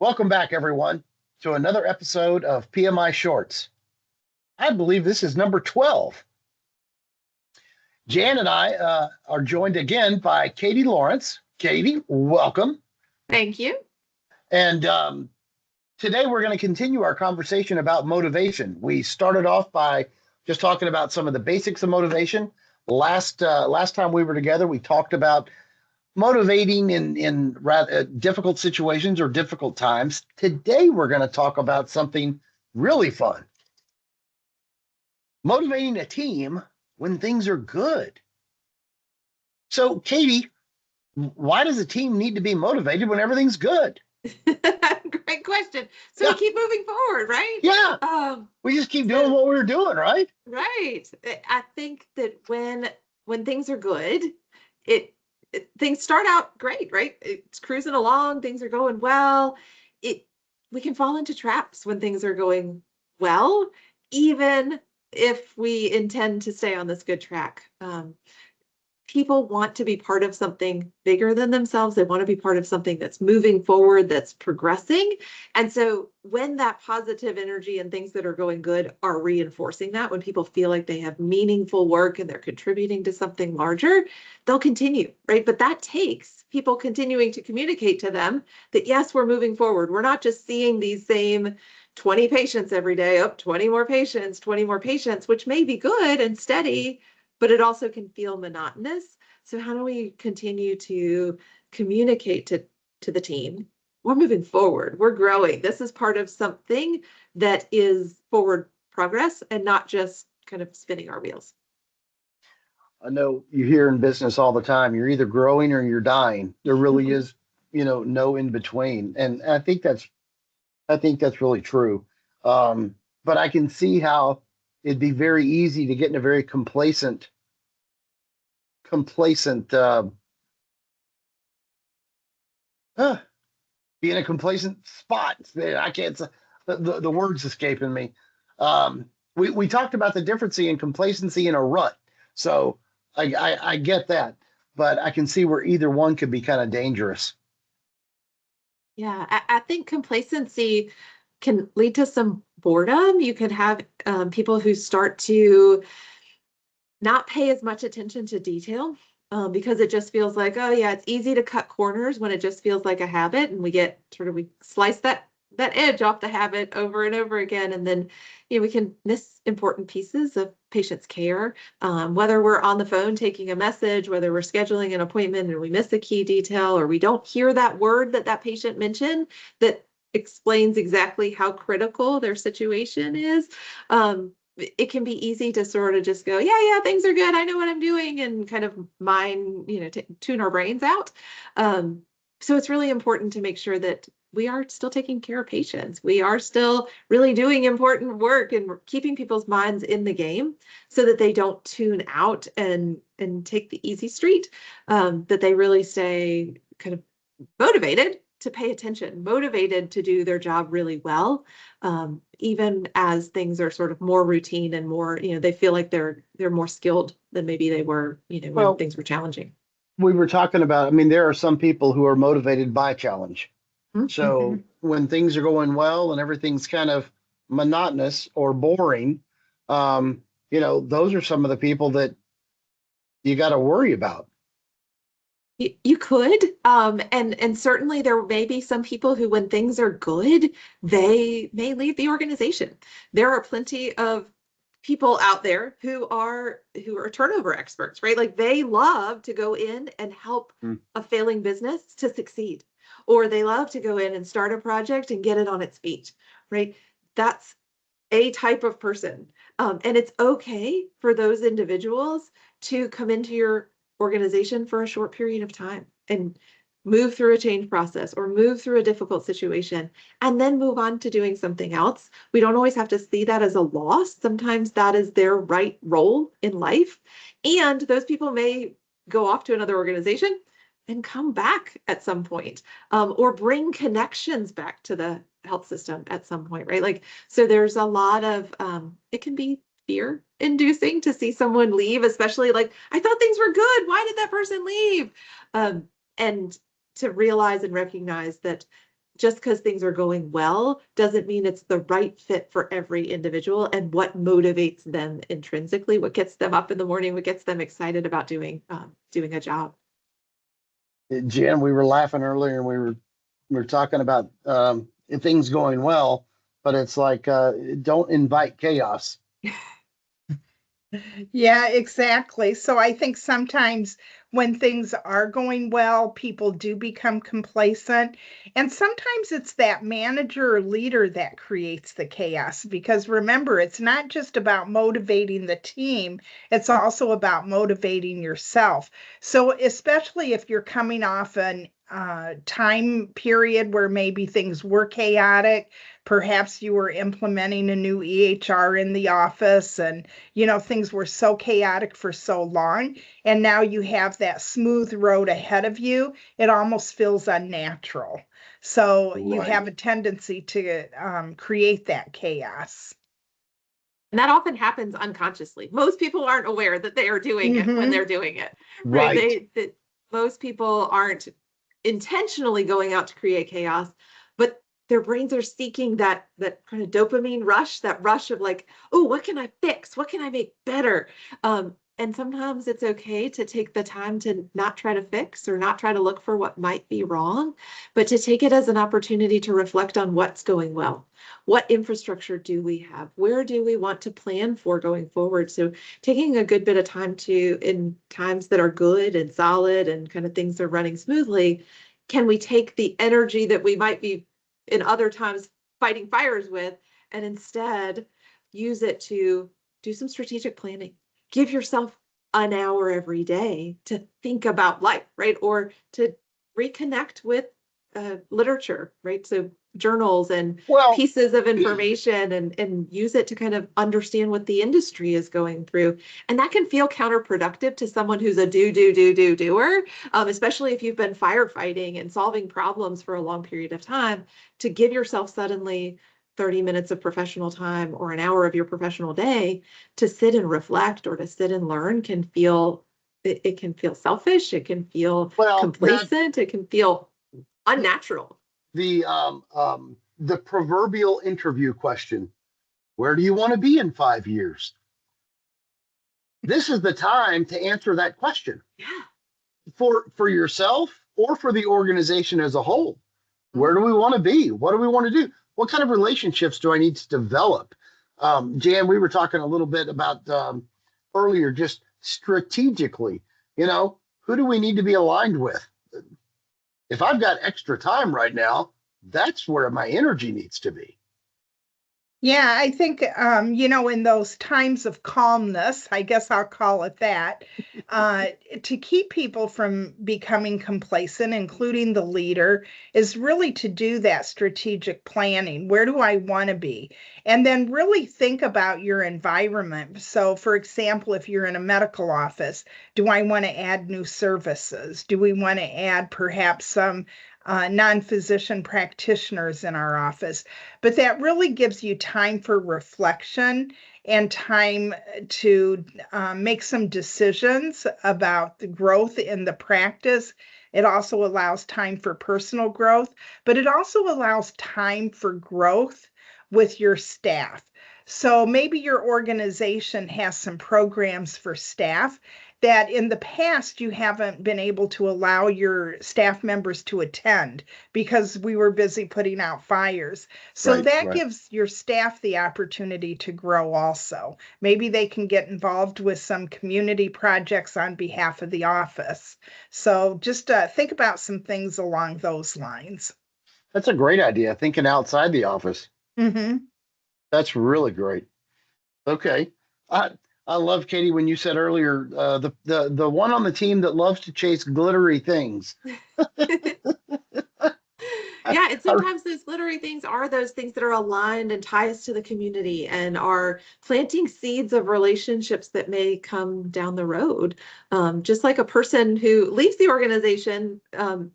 Welcome back, everyone, to another episode of PMI Shorts. I believe this is number 12. Jan and I are joined again by Katie Lawrence. Katie, welcome. Thank you. And today we're going to continue our conversation about motivation. We started off by just talking about some of the basics of motivation. Last time we were together, we talked about motivating in rather difficult situations or difficult times. Today, we're going to talk about something really fun. Motivating a team when things are good. So, Katie, why does a team need to be motivated when everything's good? Great question. So we keep moving forward, right? Yeah. We just keep doing what we're doing, right? Right. I think that when things are good, things start out great, right? It's cruising along, things are going well. We can fall into traps when things are going well, even if we intend to stay on this good track. People want to be part of something bigger than themselves. They want to be part of something that's moving forward, that's progressing. And so when that positive energy and things that are going good are reinforcing that, when people feel like they have meaningful work and they're contributing to something larger, they'll continue, right? But that takes people continuing to communicate to them that, yes, we're moving forward. We're not just seeing these same 20 patients every day, 20 more patients, which may be good and steady, but it also can feel monotonous. So how do we continue to communicate to the team? We're moving forward. We're growing. This is part of something that is forward progress and not just kind of spinning our wheels. I know you hear in business all the time, you're either growing or you're dying. There really is, no in between. And I think that's really true. But I can see how it'd be very easy to get in a very complacent be in a complacent spot. I can't, the words escaping me. We talked about the difference in complacency and a rut. So I get that, but I can see where either one could be kind of dangerous. Yeah, I think complacency can lead to some boredom. You can have people who start to not pay as much attention to detail because it just feels like, oh yeah, it's easy to cut corners when it just feels like a habit, and we slice that edge off the habit over and over again, and then we can miss important pieces of patient's care. Whether we're on the phone taking a message, whether we're scheduling an appointment and we miss a key detail, or we don't hear that word that patient mentioned that explains exactly how critical their situation is. It can be easy to sort of just go, yeah, things are good. I know what I'm doing, and kind of tune our brains out. So it's really important to make sure that we are still taking care of patients. We are still really doing important work and keeping people's minds in the game so that they don't tune out and take the easy street, that they really stay kind of motivated to pay attention, motivated to do their job really well, even as things are sort of more routine and more, they feel like they're more skilled than maybe they were, when things were challenging. We were talking about, there are some people who are motivated by challenge. Mm-hmm. So when things are going well and everything's kind of monotonous or boring, those are some of the people that you got to worry about. You could, and certainly there may be some people who, when things are good, they may leave the organization. There are plenty of people out there who are turnover experts, right? Like they love to go in and help a failing business to succeed, or they love to go in and start a project and get it on its feet, right? That's a type of person, and it's okay for those individuals to come into your organization for a short period of time and move through a change process or move through a difficult situation and then move on to doing something else. We don't always have to see that as a loss. Sometimes that is their right role in life. And those people may go off to another organization and come back at some point, or bring connections back to the health system at some point, right? Like, so there's a lot of, it can be fear inducing to see someone leave, especially like, I thought things were good. Why did that person leave? And to realize and recognize that just because things are going well doesn't mean it's the right fit for every individual, and what motivates them intrinsically, what gets them up in the morning, what gets them excited about doing a job. Jen, we were laughing earlier, and we were talking about things going well, but it's like don't invite chaos. Yeah, exactly. So I think sometimes when things are going well, people do become complacent. And sometimes it's that manager or leader that creates the chaos. Because remember, it's not just about motivating the team, it's also about motivating yourself. So, especially if you're coming off an time period where maybe things were chaotic, perhaps you were implementing a new EHR in the office and things were so chaotic for so long, and now you have that smooth road ahead of you, it almost feels unnatural. So you Right. have a tendency to create that chaos. And that often happens unconsciously. Most people aren't aware that they are doing it when they're doing it, right? Right. Most people aren't intentionally going out to create chaos, but their brains are seeking that kind of dopamine rush, that rush of like, oh, what can I fix? What can I make better? And sometimes it's okay to take the time to not try to fix or not try to look for what might be wrong, but to take it as an opportunity to reflect on what's going well. What infrastructure do we have? Where do we want to plan for going forward? So taking a good bit of time to, in times that are good and solid and kind of things are running smoothly, can we take the energy that we might be in other times fighting fires with and instead use it to do some strategic planning? Give yourself an hour every day to think about life, right? Or to reconnect with literature, right? So journals and Well, pieces of information and use it to kind of understand what the industry is going through. And that can feel counterproductive to someone who's a doer, especially if you've been firefighting and solving problems for a long period of time. To give yourself suddenly 30 minutes of professional time or an hour of your professional day to sit and reflect or to sit and learn can feel, it can feel selfish, it can feel complacent, it can feel unnatural. The proverbial interview question: where do you want to be in 5 years? This is the time to answer that question. Yeah. For yourself or for the organization as a whole. Where do we want to be? What do we want to do? What kind of relationships do I need to develop? Jan, we were talking a little bit about earlier, just strategically, who do we need to be aligned with? If I've got extra time right now, that's where my energy needs to be. Yeah, I think, in those times of calmness, I guess I'll call it that, to keep people from becoming complacent, including the leader, is really to do that strategic planning. Where do I want to be? And then really think about your environment. So, for example, if you're in a medical office, do I want to add new services? Do we want to add perhaps some non-physician practitioners in our office? But that really gives you time for reflection and time to make some decisions about the growth in the practice. It also allows time for personal growth, but it also allows time for growth with your staff. So maybe your organization has some programs for staff that in the past you haven't been able to allow your staff members to attend because we were busy putting out fires. So that gives your staff the opportunity to grow also. Maybe they can get involved with some community projects on behalf of the office. So just think about some things along those lines. That's a great idea, thinking outside the office. Mm-hmm. That's really great. Okay. I love, Katie, when you said earlier, the one on the team that loves to chase glittery things. Yeah, and sometimes those glittery things are those things that are aligned and tie us to the community and are planting seeds of relationships that may come down the road. Just like a person who leaves the organization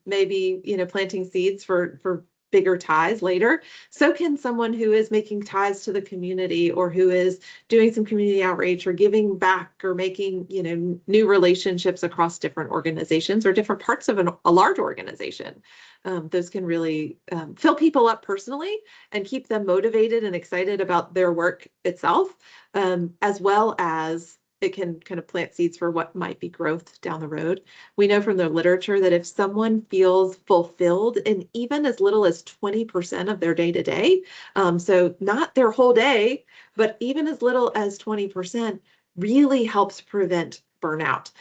may be, planting seeds for bigger ties later. So can someone who is making ties to the community, or who is doing some community outreach or giving back or making, new relationships across different organizations or different parts of a large organization. Those can really fill people up personally and keep them motivated and excited about their work itself, as well as it can kind of plant seeds for what might be growth down the road. We know from the literature that if someone feels fulfilled in even as little as 20% of their day to day, so not their whole day, but even as little as 20%, really helps prevent burnout.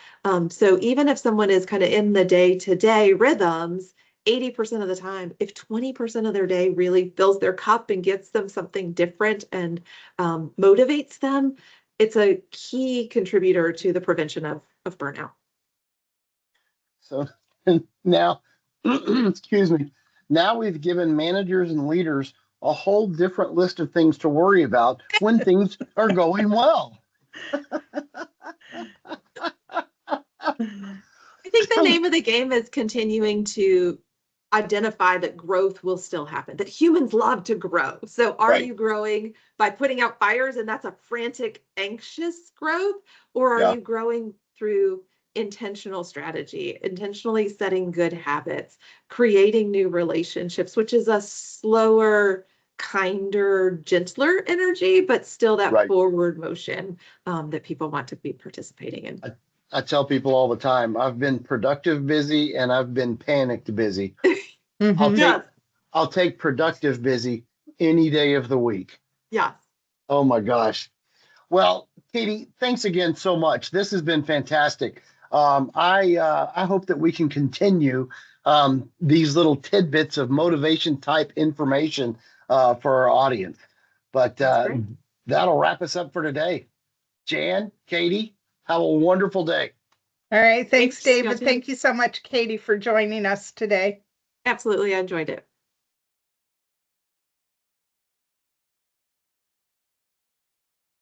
So even if someone is kind of in the day to day rhythms, 80% of the time, if 20% of their day really fills their cup and gets them something different and motivates them, it's a key contributor to the prevention of burnout. So now, excuse me, now we've given managers and leaders a whole different list of things to worry about when things are going well. I think the name of the game is continuing to identify that growth will still happen, that humans love to grow. So are Right. you growing by putting out fires and that's a frantic, anxious growth? Or are Yeah. you growing through intentional strategy, intentionally setting good habits, creating new relationships, which is a slower, kinder, gentler energy, but still that Right. forward motion that people want to be participating in. I tell people all the time, I've been productive busy and I've been panicked busy. Mhm. I'll take productive busy any day of the week. Yes. Oh my gosh. Well, Katie, thanks again so much. This has been fantastic. I hope that we can continue these little tidbits of motivation type information for our audience. But that'll wrap us up for today. Jan, Katie, have a wonderful day. All right. Thanks, David. Gotcha. Thank you so much, Katie, for joining us today. Absolutely. I enjoyed it.